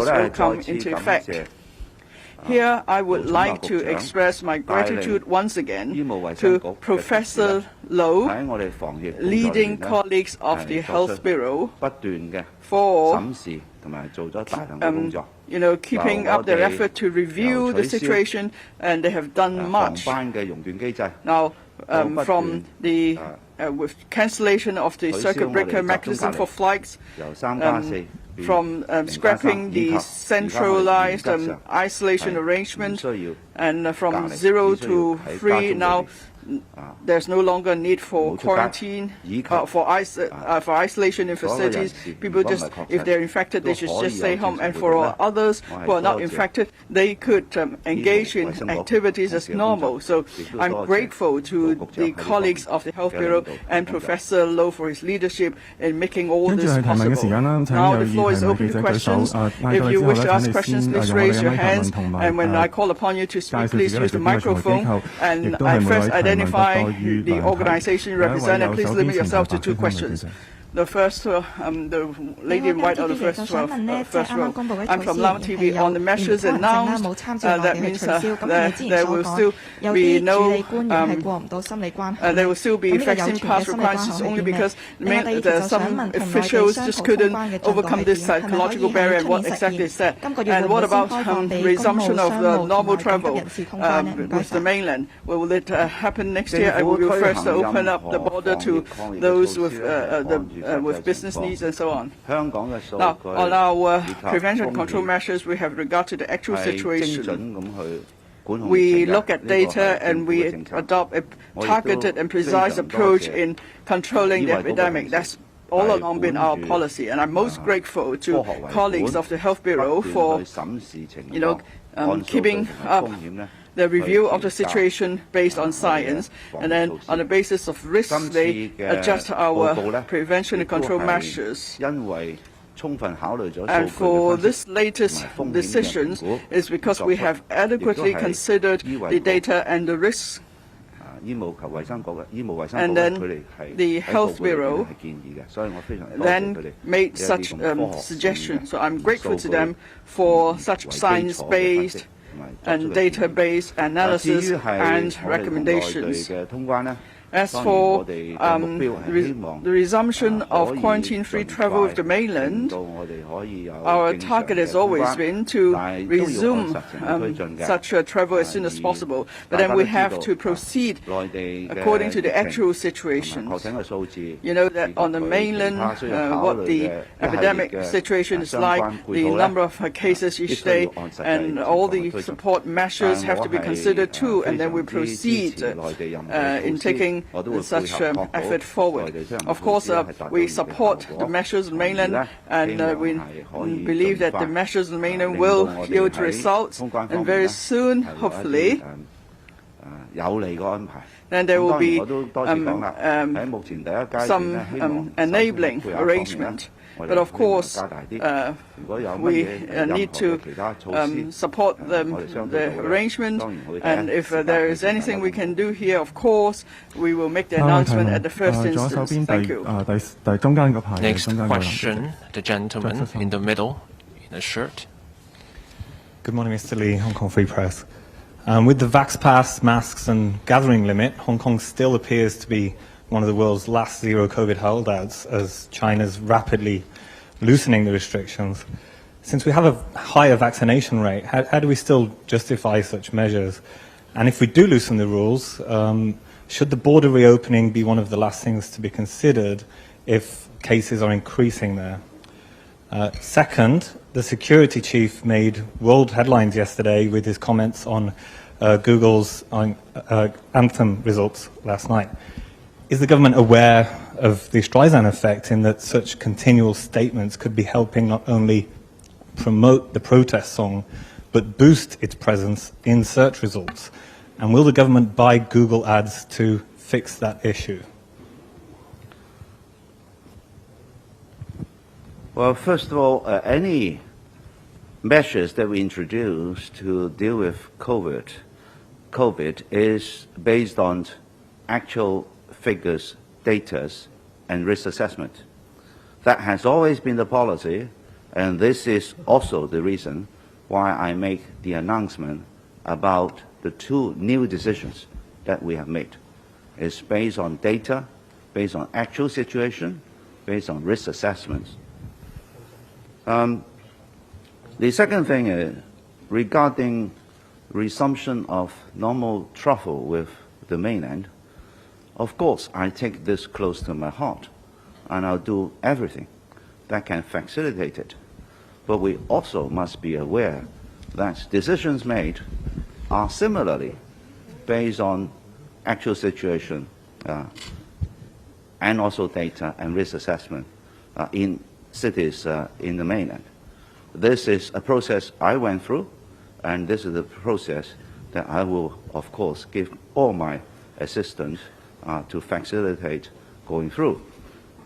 measures 咧 will 係 come 再次 into 感 effect. 謝 Here, I would like to express my gratitude once again to Professor Low, leading colleagues of the Health Bureau, for keeping up their effort to review the situation, and they have done much. Now, from the with cancellation of the circuit breaker mechanism for flights, from scrapping the centralized isolation arrangement, and from 0 to 3 now. There's no longer need for quarantine, for isolation in facilities. People just, if they're infected, they should just stay home. And for others who are not infected, they could engage in activities as normal. So I'm grateful to the colleagues of the Health Bureau and Professor Low for his leadership in making all this possible. Now the floor is open to questions. If you wish to ask questions, please raise your hands. And when I call upon you to speak, please use the microphone. And I first identify the organization you represent, and please limit yourself to 2 questions. The first, the lady in white on the first row. I'm from Lama TV. On the measures announced, that means there will still be no, there will still be vaccine pass requirements only because some officials just couldn't overcome this psychological barrier. And what exactly is that? And what about resumption of the normal travel with the mainland? Will it happen next year? And we will first open up the border to those with business needs and so on. Now, on our prevention and control measures, we have regard to the actual situation. We look at data and we adopt a targeted and precise approach in controlling the epidemic. That's all along been our policy, and I'm most grateful to colleagues of the Health Bureau for, keeping up the review of the situation based on science, and then on the basis of risk, they adjust our prevention and control measures. And for this latest decisions is because we have adequately considered the data and the risks. And then the Health Bureau then made such suggestions. So I'm grateful to them for such science-based and database analysis and recommendations. As for the resumption of quarantine-free travel with the mainland, our target has always been to resume such travel as soon as possible. But then we have to proceed according to the actual situation. You know that on the mainland, what the epidemic situation is like, the number of cases each day, and all the support measures have to be considered too, and then we proceed in taking such effort forward. Of course, we support the measures in mainland, and we believe that the measures in mainland will yield results, and very soon, hopefully, then there will be some enabling arrangement. But of course, we need to support the arrangement, and if there is anything we can do here, of course, we will make the announcement at the first instance. Thank you. Next question, the gentleman in the middle, in a shirt. Good morning, Mr. Lee, Hong Kong Free Press. With the Vax Pass, masks and gathering limit, Hong Kong still appears to be one of the world's last zero COVID holdouts as China's rapidly loosening the restrictions. Since we have a higher vaccination rate, how do we still justify such measures? And if we do loosen the rules, should the border reopening be one of the last things to be considered if cases are increasing there? Second, the security chief made world headlines yesterday with his comments on Google's Anthem results last night. Is the government aware of the Streisand effect in that such continual statements could be helping not only promote the protest song, but boost its presence in search results? And will the government buy Google ads to fix that issue? Well, first of all, any measures that we introduce to deal with COVID is based on actual figures, data, and risk assessment. That has always been the policy, and this is also the reason why I make the announcement about the 2 new decisions that we have made. It's based on data, based on actual situation, based on risk assessments. The second thing is regarding resumption of normal travel with the mainland. Of course, I take this close to my heart, and I'll do everything that can facilitate it. But we also must be aware that decisions made are similarly based on actual situation and also data and risk assessment in cities in the mainland. This is a process I went through, and this is a process that I will, of course, give all my assistance to facilitate going through.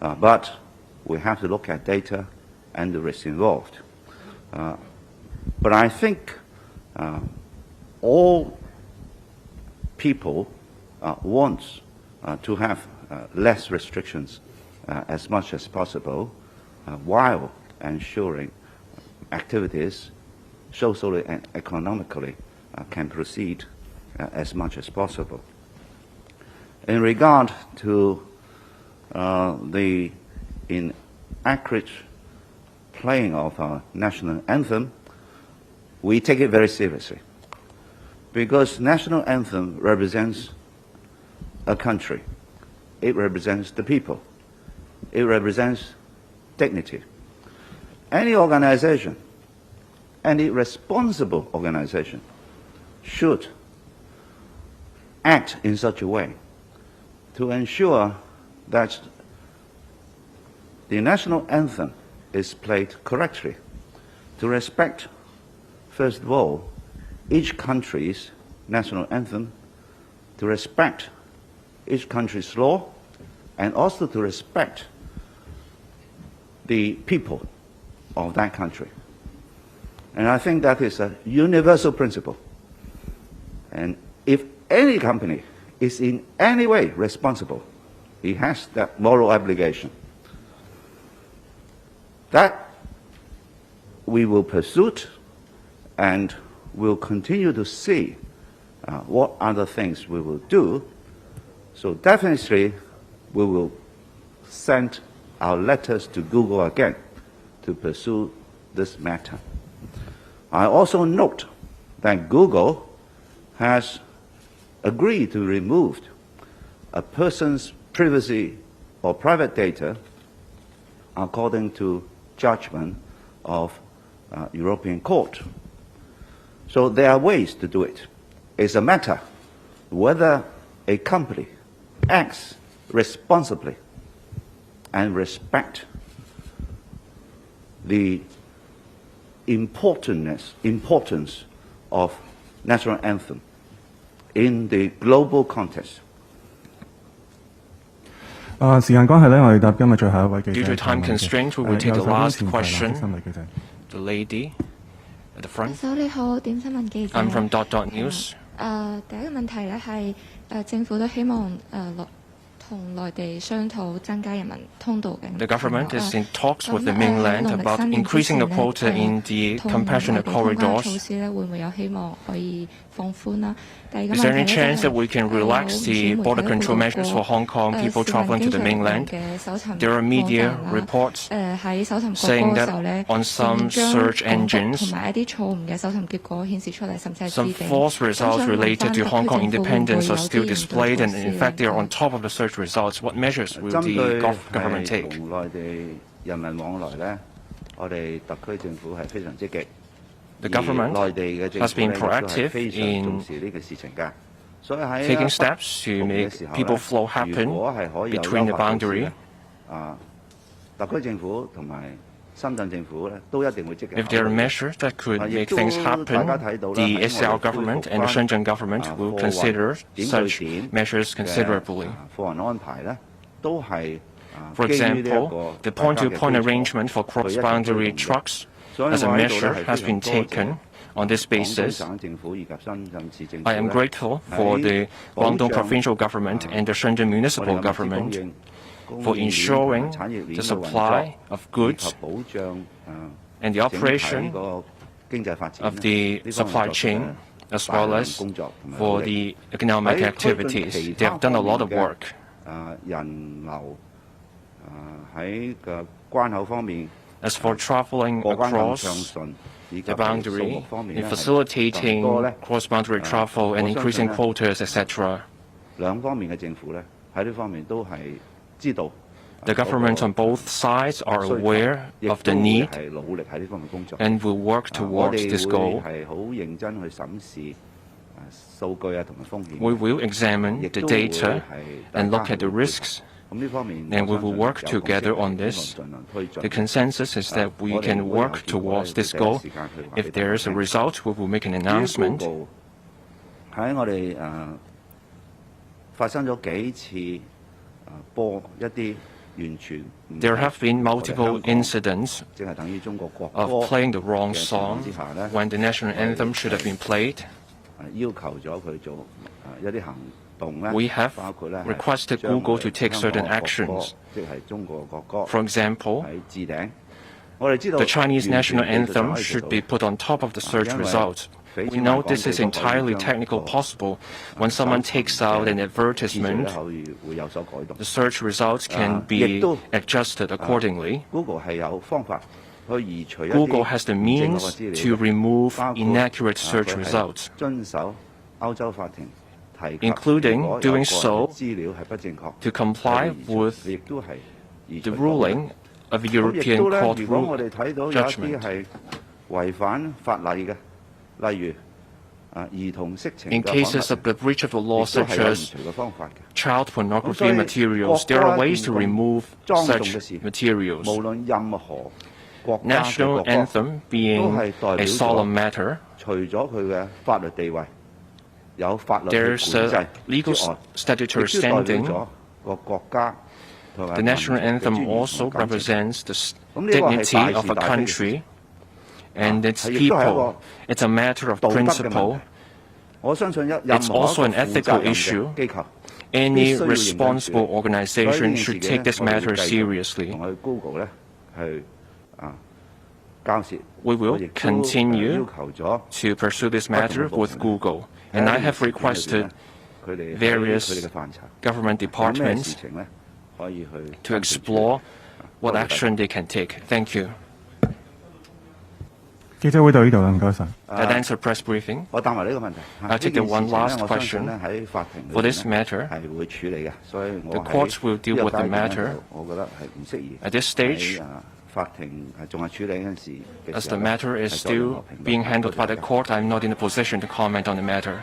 But we have to look at data and the risks involved. But I think all people want to have less restrictions as much as possible while ensuring activities socially and economically can proceed as much as possible. In regard to the inaccurate playing of our national anthem, we take it very seriously, because national anthem represents a country. It represents the people. It represents dignity. Any organization, any responsible organization should act in such a way to ensure that the national anthem is played correctly, to respect, first of all, each country's national anthem, to respect each country's law, and also to respect the people of that country. And I think that is a universal principle. And if any company is in any way responsible, it has that moral obligation. That we will pursue, and we'll continue to see what other things we will do. So definitely we will send our letters to Google again to pursue this matter. I also note that Google has agreed to remove a person's privacy or private data according to judgment of European Court. So there are ways to do it. It's a matter whether a company acts responsibly and respect the importance of national anthem in the global context. Due to time constraint, we will take the last question. The lady at the front. I'm from .news. 第一個問題咧係政府都希望同內地商討增加人民通道嘅。The government is in talks with the mainland about increasing the quota in the compassionate corridors. 措施咧會唔會有希望可以放寬啦？ Is there any chance that we can relax the border control measures for Hong Kong people traveling to the mainland? There are media reports saying that on some search engines, some false results related to Hong Kong independence are still displayed, and in fact they are on top of the search results. What measures will the government take? 同內地人民往來呢，我哋特區政府係非常積極。 The government has been proactive in taking steps to make people flow happen between the boundary. If there are measures that could make things happen, the SAR government and the Shenzhen government will consider such measures considerably. For example, the point-to-point arrangement for cross-boundary trucks as a measure has been taken. On this basis, I am grateful for the Guangdong provincial government and the Shenzhen municipal government for ensuring the supply of goods and the operation of the supply chain as well as for the economic activities. They have done a lot of work. 人流喺個關口方面。 As for traveling across the boundary, in facilitating cross-boundary travel and increasing quotas, etc. 兩方面嘅政府咧喺呢方面都係知道。 The governments on both sides are aware of the need and will work towards this goal. We will examine the data and look at the risks. And we will work together on this. The consensus is that we can work towards this goal. If there is a result, we will make an announcement. 喺我哋發生咗幾次播一啲完全 There have been multiple incidents 即係等於中國國歌 of playing the wrong song when the national anthem should have been played. 要求咗佢做一啲行動咧， We have 包括咧 requested Google to take certain actions. 即係中國國歌 For example, 喺置頂。我哋知道 the Chinese national anthem should be put on top of the search results. We know this is entirely technical possible. When someone takes out an advertisement, the search results can be adjusted accordingly. Google 係有方法去移除 Google has the means to remove inaccurate search results, 遵守歐洲法庭提及 including doing so 資料係不正確 to comply with 亦都係移除 the ruling of the European Court 如果我哋睇到有一啲 judgment. 係違反法例嘅，例如兒童色情 In 嘅刊物 cases of the breach of the law 亦都 such 係有移 as 除嘅方法嘅。 child pornography materials, there are ways to remove such materials. 無論任何國家嘅 National 國歌 anthem being a solemn matter, 除咗佢嘅法律地位有法律嘅 there's 管制 a legal 之外， statutory 亦都代表 standing. 咗個國家同埋 The national 民族嘅 anthem 尊嚴 also 同價值。 represents the 咁呢個係 dignity 大 of 是 a 大非嘅事 country and its 係亦都係一 people. 個 It's a matter of 道德嘅問 principle. 題。我相信任 It's 何 also 一 an 個負 ethical 責任 issue. 嘅機構 Any 必須要認真處理。 responsible 所以呢 organization 件事 should 嘅 take this 我哋會 matter 繼續 seriously. 同佢 Google 咧去交涉。 We 我 will 亦都 continue 要求咗 to pursue this matter with Google. And I have requested 佢哋喺 various 佢哋嘅範疇 government 有咩 departments 事情咧可以去 to explore what action they can take. Thank you. 記者會到呢度啦，唔該晒。 That ends the press briefing. 我答埋呢個問題。 I'll take the one last 我相信 question. 咧喺法庭 For this matter, 係會處理嘅，所以我 the courts will deal with the 喺呢個階段 matter. 咧我覺得係唔適宜 At this stage, 喺法庭仲係處理嗰陣時嘅 as 時 the 候咧 matter is 係作任何 still 評論 being handled by the 多謝大家 court, I'm not in a position to comment on the matter.